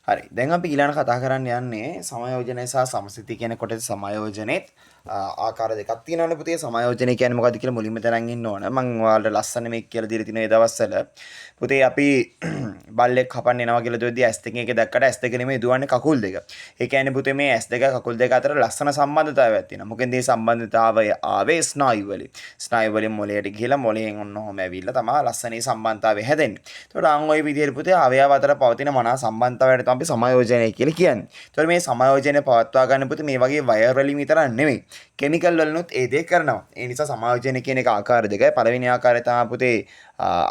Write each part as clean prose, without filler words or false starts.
හරි. දැන් අපි ඊළඟ කතා කරන්න යන්නේ සමයෝජනය සහ සමසිති කියන කොටස. සමයෝජනෙත් ආකාර දෙකක් තියෙනවනේ පුතේ. සමයෝජනය කියන්නේ මොකද්ද කියලා මුලින්ම දැනගෙන ඉන්න ඕන. මම ඔයාලට ලස්සන මේක කියලා දීලා තිනේ දවස්වල. පුතේ අපි බල්ලෙක් කපන්න එනවා කියලා දුවද්දී S2 එකේ දැක්කට S2 නෙමෙයි දුවන්නේ කකුල් දෙක. ඒ කියන්නේ පුතේ මේ S2 කකුල් දෙක අතර ලස්සන සම්බන්ධතාවයක් තියෙනවා. මොකෙන්ද මේ සම්බන්ධතාවය ආවේ? ස්නායු වලින්. ස්නායු වලින් මොළයට ගිහිලා මොළයෙන් ඔන්න ඔහම ඇවිල්ලා තමයි ලස්සනේ සම්බන්ධතාවය හැදෙන්නේ. ඒතකොට අන් ওই විදිහට පුතේ අවයව අතර පවතින මනා සම්බන්ධතාවයට අපි සමයෝජනය කියලා කියන්නේ. ඒතකොට මේ සමයෝජනය පවත්වා ගන්න පුතේ මේ වගේ වයර් වලින් විතරක් නෙමෙයි. කෙමිකල් වලිනුත් ඒ දේ කරනවා. ඒ නිසා සමයෝජනය කියන එක ආකාර දෙකයි. පළවෙනි ආකාරය තමයි පුතේ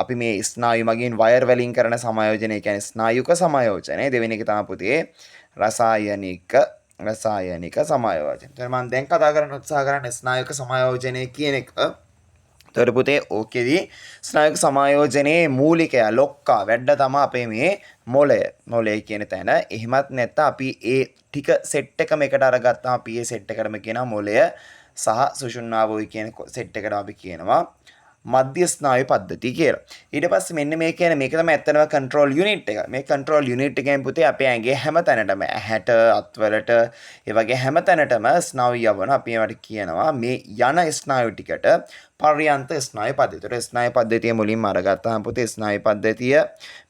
අපි මේ ස්නායු මගින් වයර් වලින් කරන සමයෝජනය කියන්නේ ස්නායුක සමයෝජනය. දෙවෙනි එක තමයි පුතේ රසායනික සමයෝජනය. එතන මම දැන් කතා කරන්න උත්සාහ කරන්නේ ස්නායුක සමයෝජනය කියන එක. එතකොට පුතේ ඕකෙදී ස්නායුක සමයෝජනයේ මූලිකය ලොක්කා වැඩ තමයි අපේ මේ මොළය කියන තැන. එහෙමත් නැත්නම් අපි ඒ ටික සෙට් එකම එකට අරගත්තාම අපි ඒ සෙට් එකටම කියනවා මොළය සහ සුෂුම්නාවෝයි කියන සෙට් එකට අපි කියනවා මධ්‍ය ස්නායු පද්ධතිය කියලා. ඊට පස්සේ මෙන්න මේ කියන්නේ මේක තමයි ඇත්තටම කන්ට්‍රෝල් යුනිට් එක. මේ කන්ට්‍රෝල් යුනිට් එකෙන් පුතේ අපේ ඇඟේ හැම තැනටම ඇහැට, අත්වලට, ඒ වගේ හැම තැනටම ස්නායු යවන අපි ඒවට කියනවා මේ යන ස්නායු ටිකට පර්යන්ත ස්නායු පද්ධතිය. ඒතර ස්නායු පද්ධතිය මුලින්ම අරගත්තාම පුතේ ස්නායු පද්ධතිය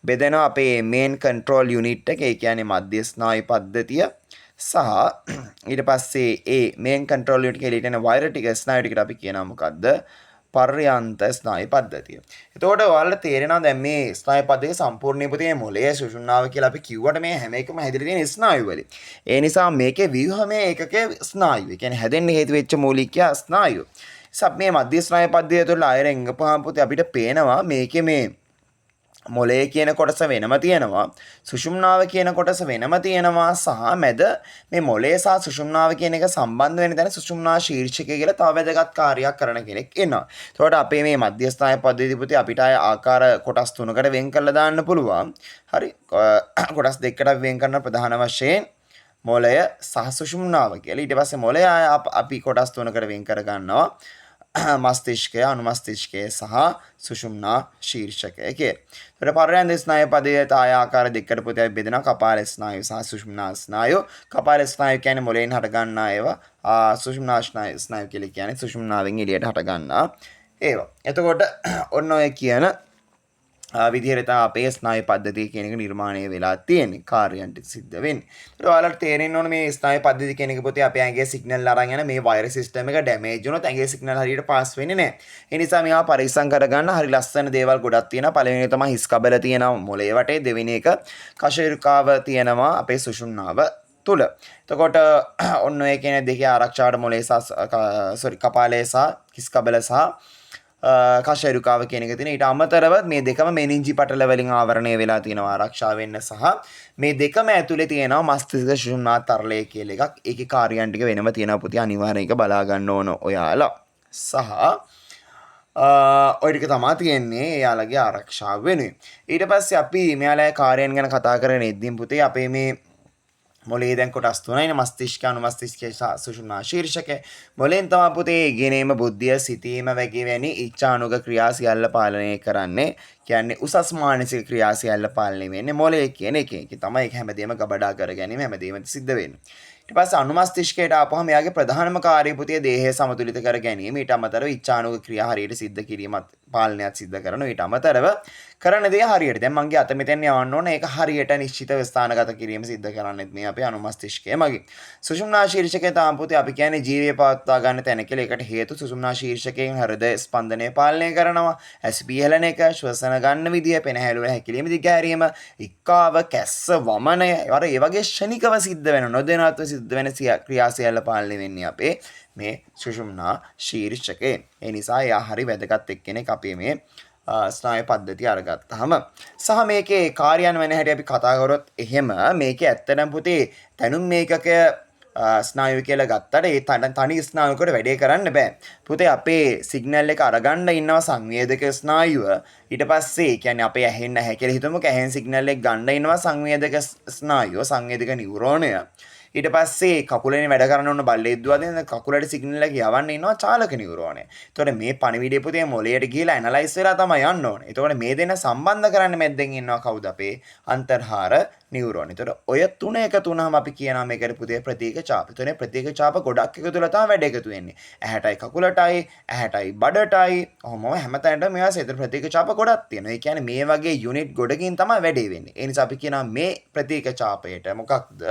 බෙදෙනවා අපේ මේන් කන්ට්‍රෝල් යුනිට් එක. ඒ කියන්නේ මධ්‍ය ස්නායු පද්ධතිය සහ ඊට පස්සේ ඒ මේන් කන්ට්‍රෝල් යුනිට් එකේ ලියන වයර් ටික ස්නායු ටිකට අපි කියනවා මොකද්ද? පර්යන්ත ස්නායු පද්ධතිය. එතකොට ඔයාලට තේරෙනවා දැන් මේ ස්නායු පද්ධතිය සම්පූර්ණයෙන් පුතේ මොළය සුෂුම්නාව කියලා අපි කිව්වට මේ හැම එකම හැදිලා තියෙන ස්නායු වලින්. ඒ නිසා මේකේ ව්‍යුහමය ඒකකයේ ස්නායු. ඒ කියන්නේ හැදෙන්න හේතු වෙච්ච මූලිකය ස්නායු. සබ් මේ මධ්‍ය ස්නායු පද්ධතිය තුළ අයරෙන් ගපහම පුතේ අපිට පේනවා මේකේ මේ මොළය කියන කොටස වෙනම තියෙනවා, සුෂුම්නාව කියන කොටස වෙනම තියෙනවා සහ මැද මේ මොළය සහ සුෂුම්නාව කියන එක සම්බන්ධ වෙන තැන සුෂුම්නා ශීර්ෂකය කියලා තව වැදගත් කාර්යයක් කරන කෙනෙක් ඉන්නවා. ඒතකොට අපේ මේ මධ්‍යස්ථාය පද්ධතිය පුතේ අපිට ආකාර කොටස් තුනකට වෙන් කරලා දාන්න පුළුවන්. හරි. කොටස් දෙකකට වෙන් කරන ප්‍රධාන වශයෙන් මොළය සහ සුෂුම්නාව කියලා. ඊට පස්සේ මොළය අපි කොටස් තුනකට වෙන් කර ගන්නවා. මස්තිෂ්කය, අනුමස්තිෂ්කය සහ සුෂුම්නා ශීර්ෂකය කියලා. ඒතර පර්යන්ත ස්නායු පද්ධතියට ආකාර දෙකකට පුතේ බෙදෙනවා. කපාල ස්නායු සහ සුෂුම්නා ස්නායු. කපාල ස්නායු කියන්නේ මොළයෙන් හට ගන්නා ඒවා. සුෂුම්නා ස්නායු කියලා කියන්නේ සුෂුම්නාවෙන් එළියට හට ගන්නා ඒවා. එතකොට ඔන්න ඔය කියන විදිහට තමයි අපේ ස්නායු පද්ධතිය කියන එක නිර්මාණය වෙලා තියෙන්නේ. කාර්යයන්ට සිද්ධ වෙන්නේ. ඒත් ඔයාලට තේරෙන්න ඕනේ මේ ස්නායු පද්ධතිය කියන එක පුතේ අපේ ඇඟේ සිග්නල් අරන් යන මේ වයර් සිස්ටම් එක ඩැමේජ් වුණොත් ඇඟේ සිග්නල් හරියට පාස් වෙන්නේ නැහැ. ඒ නිසා මේවා පරිස්සම් කරගන්න හරි ලස්සන දේවල් ගොඩක් තියෙනවා. පළවෙනි එක තමයි හිස් කබල තියෙනවා මොළයේ වටේ. දෙවෙනි එක කශේරුකාව තියෙනවා අපේ සුෂුම්නාව තුල. එතකොට ඔන්න ඔය කියන දෙකේ ආරක්ෂාවට මොළයේ සහ කපාලයේ සහ හිස් කබල සහ කශේරුකාව කියන එක තියෙන. ඊට අමතරව මේ දෙකම මෙනින්ජි පටල වලින් ආවරණය වෙලා තියෙනවා ආරක්ෂා වෙන්න සහ මේ දෙකම ඇතුලේ තියෙනවා මස්තිෂ්ක සුෂුම්නා තරලය කියලා එකක්. ඒකේ කාර්යයන් ටික වෙනම තියෙනවා පුතේ. අනිවාර්යයෙන් ඒක බලා ගන්න ඕන ඔයාලා. සහ ඔය ටික තමයි තියෙන්නේ එයාලගේ ආරක්ෂාව වෙනුවෙන්. ඊට පස්සේ අපි මෙයාලගේ කාර්යයන් ගැන කතා කරගෙන ඉද්දී පුතේ අපේ මේ මොළයේ දැන් කොටස් තුනයිනේ. මස්තිෂ්ක, අනුමස්තිෂ්ක සහ සුෂුම්නා ශීර්ෂකය. මොළෙන් තමයි පුතේ ඉගෙනීම, බුද්ධිය, සිතීම වැනි ඉච්ඡානුග ක්‍රියා සියල්ල පාලනය කරන්නේ. කියන්නේ උසස් මානසික ක්‍රියා සියල්ල පාලනය වෙන්නේ මොළයේ කියන එකේ. ඒක තමයි ඒක හැමදේම ගබඩා කර ගැනීම හැමදේම සිද්ධ වෙන්නේ. ඊට පස්සේ අනුමස්තිෂ්කයට ආපුවම එයාගේ ප්‍රධානම කාර්යය පුතේ දේහය සමතුලිත කර ගැනීම. ඊට අමතරව ඉච්ඡානුග ක්‍රියා හරියට සිද්ධ කිරීමත් පාලනයත් සිද්ධ කරනවා. ඊට අමතරව කරන දේ හරියට දැන් මගේ අත මෙතෙන් යවන්න ඕන ඒක හරියට නිශ්චිතව ස්ථානගත කිරීම සිද්ධ කරන්නේත් මේ අපේ අනුමස්තිෂ්කය මගින්. සුෂුම්නා ශීර්ෂකය තමයි පුතේ අපි කියන්නේ ජීවය පවත්වා ගන්න තැන කියලා. ඒකට හේතු සුෂුම්නා ශීර්ෂකයෙන් හෘද ස්පන්දනය පාලනය කරනවා. ඇස් පිහලන එක, ශ්වසන ගන්න විදිය, පෙනහැලුව හැකිලිම දිගහැරීම, ඉක්කාව, කැස්ස, වමනය, ඒ වගේ ක්ෂණිකව සිද්ධ වෙන නොදැනුවත්ව සිද්ධ වෙන ක්‍රියා සියල්ල පාලනය වෙන්නේ අපේ මේ සුෂුම්නා ශීර්ෂකයෙන්. ඒ නිසා එයා හරි වැදගත් එක්කෙනෙක් අපේ මේ ස්නායු පද්ධතිය අරගත්තාම. සහ මේකේ කාර්යයන් වෙන හැටි අපි කතා කරොත් එහෙම මේකේ ඇත්තටම පුතේ තනුම් මේකක ස්නායු කියලා ගත්තට ඒ තනි ස්නායුවකට වැඩේ කරන්න බෑ. පුතේ අපේ සිග්නල් එක අරගන්න ඉන්නවා සංවේදක ස්නායුව. ඊට පස්සේ කියන්නේ අපේ ඇහෙන් නැහැ කියලා හිතමුකෝ. ඇහෙන් සිග්නල් එක ගන්න ඉන්නවා සංවේදක ස්නායුව, සංවේදක නියුරෝනය. ඊට පස්සේ කකුලෙන් වැඩ කරන්න ඕන බල්ලේ දුවදින කකුලට සිග්නල් එක යවන්න ඉන්නවා චාලක නියුරෝනේ. එතකොට මේ පණිවිඩය පුතේ මොළයට ගිහිලා ඇනලයිස් වෙලා තමයි යන්න ඕනේ. එතකොට මේ දෙන සම්බන්ධ කරන්න මැද්දෙන් ඉන්නවා කවුද අපේ අන්තර්හාර නියුරෝන. එතකොට ඔය තුන එකතු වුණාම අපි කියනවා මේකට පුතේ ප්‍රතීක ඡාප. එතකොට ප්‍රතීක ඡාප ගොඩක් එකතු වෙලා තමයි වැඩ එකතු වෙන්නේ. ඇහැටයි කකුලටයි ඇහැටයි බඩටයි ඔහොම හැමතැනටම මේවා සෙතර ප්‍රතීක ඡාප ගොඩක් තියෙනවා. ඒ කියන්නේ මේ වගේ යුනිට් ගොඩකින් තමයි වැඩේ වෙන්නේ. ඒ නිසා අපි කියනවා මේ ප්‍රතීක ඡාපයට මොකක්ද?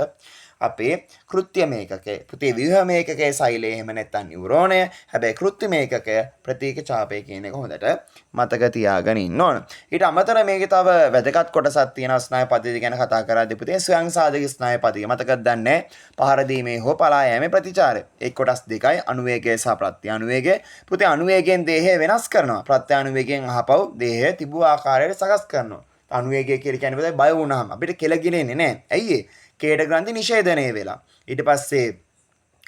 අපේ කෘත්‍ය මේකකය පුතේ ව්‍යුහ මේකකයේ සෛලය එහෙම නැත්නම් නියුරෝනය. හැබැයි කෘත්‍ය මේකකය ප්‍රතීක ඡාපය කියන එක හොඳට මතක තියාගෙන ඉන්න ඕන. ඊට අමතරව මේකේ තව වැදගත් කොටසක් තියෙනවා ස්නායු පද්ධතිය ගැන කතා කරද්දී පුතේ ස්වයං සාධක ස්නායු පද්ධතිය. මතකද දන්නේ පහර දීමේ හෝ පලා යෑමේ ප්‍රතිචාරය. ඒ කොටස් දෙකයි අනුවේගය සහ ප්‍රත්‍යානුවේගය. පුතේ අනුවේගයෙන් දේහය වෙනස් කරනවා. ප්‍රත්‍යානුවේගයෙන් අහපව් දේහය තිබූ ආකාරයට සකස් කරනවා. අනුවේගය කියලා කියන්නේ පුතේ බය වුණාම අපිට කෙල ගිලෙන්නේ නැහැ. ඇයි ඒ? කේඩ ග්‍රන්ථි නිෂේධනය වෙලා. ඊට පස්සේ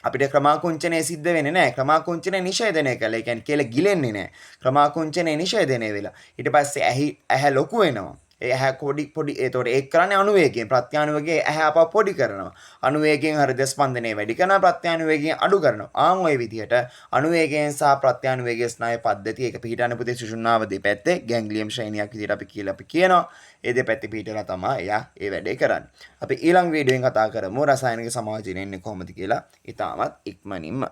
අපිට ක්‍රමාකුංචනය සිද්ධ වෙන්නේ නැහැ. ක්‍රමාකුංචනය නිෂේධනය කළා. ඒ කියන්නේ කෙල ගිලෙන්නේ නැහැ. ක්‍රමාකුංචනය නිෂේධනය වෙලා. ඊට පස්සේ ඇහැ ලොකු වෙනවා. ඒ ඇහැ පොඩි ඒතකොට ඒක කරන්නේ අනුවේගයෙන්. ප්‍රත්‍යානුවේගයෙන් ඇහැ අප පොඩි කරනවා. අනුවේගයෙන් හෘද ස්පන්දනය වැඩි කරනවා. ප්‍රත්‍යානුවේගයෙන් අඩු කරනවා. ආන් ওই විදිහට අනුවේගයෙන් සහ ප්‍රත්‍යානුවේගයේ ස්නායු පද්ධතිය එක පිළිටන පුතේ සුෂුම්නාව දෙපැත්තේ ගැන්ග්ලියම් ශ්‍රේණියක් විදිහට අපි කියනවා. ඒ දෙපැත්තේ පිළිටලා තමයි එයා ඒ වැඩේ කරන්නේ. අපි ඊළඟ වීඩියෝෙන් කතා කරමු රසායනික සමාජය ඉන්නේ කොහොමද කියලා. ඊටමත් ඉක්මනින්ම